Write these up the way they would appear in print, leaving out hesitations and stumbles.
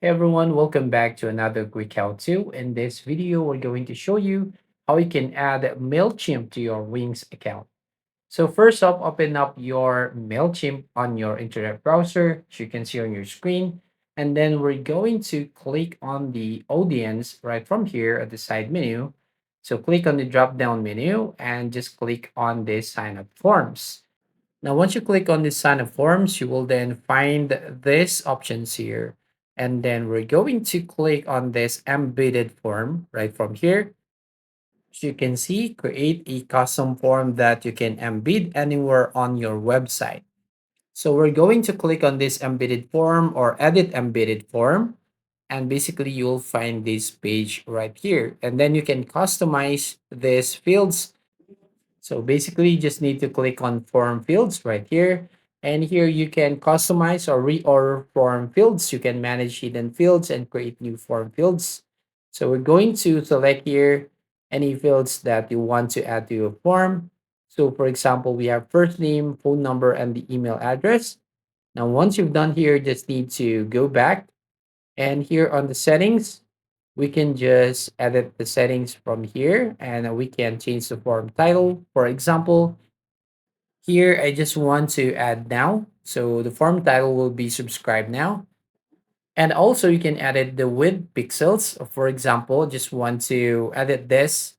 Hey everyone, welcome back to another quick how-to. In this video, we're going to show you how you can add Mailchimp to your Wings account. So first off, open up your Mailchimp on your internet browser, as you can see on your screen. And then we're going to click on the audience right from here at the side menu. So click on the drop-down menu and just click on this sign up forms. Now, once you click on the sign up forms, you will then find this options here. And then we're going to click on this embedded form right from here. So you can see, create a custom form that you can embed anywhere on your website. So we're going to click on this embedded form or edit embedded form. And basically you'll find this page right here. And then you can customize these fields. So basically, you just need to click on form fields right here. And here you can customize or reorder form fields. You can manage hidden fields and create new form fields. So we're going to select here any fields that you want to add to your form. So for example, we have first name, phone number, and the email address. Now, once you've done here, just need to go back and here on the settings, we can just edit the settings from here and we can change the form title. For example, here I just want to add now. So the form title will be subscribe now. And also you can edit the width pixels. For example, just want to edit this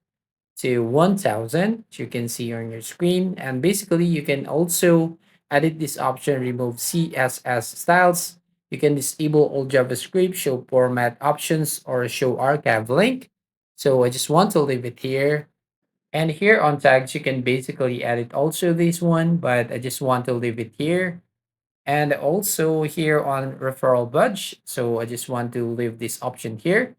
to 1000, you can see on your screen. And basically you can also edit this option, remove css styles. You can disable all javascript, show format options, or show archive link. So I just want to leave it here. And here on tags you can basically edit also this one, but I just want to leave it here. And also here on referral badge, so I just want to leave this option here.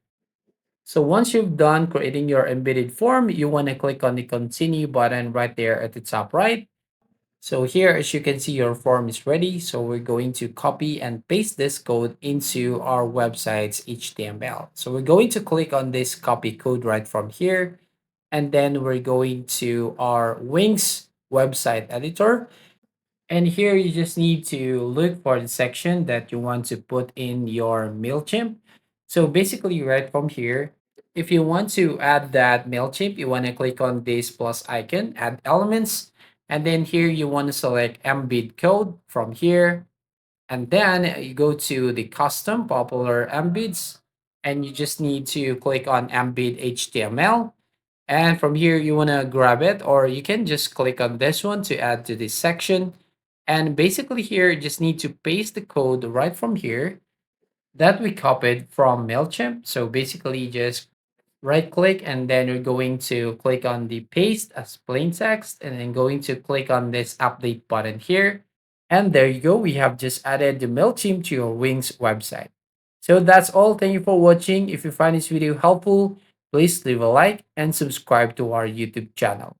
So once you've done creating your embedded form, you want to click on the continue button right there at the top right. So here, as you can see, your form is ready. So we're going to copy and paste this code into our website's HTML. So we're going to click on this copy code right from here. And then we're going to our Wings website editor. And here you just need to look for the section that you want to put in your MailChimp. So basically right from here, if you want to add that MailChimp, you want to click on this plus icon, add elements. And then here you want to select embed code from here. And then you go to the custom popular embeds. And you just need to click on embed HTML. And from here, you want to grab it, or you can just click on this one to add to this section. And basically here, you just need to paste the code right from here that we copied from MailChimp. So basically just right click and then you're going to click on the paste as plain text and then going to click on this update button here. And there you go. We have just added the MailChimp to your Wings website. So that's all. Thank you for watching. If you find this video helpful, please leave a like and subscribe to our YouTube channel.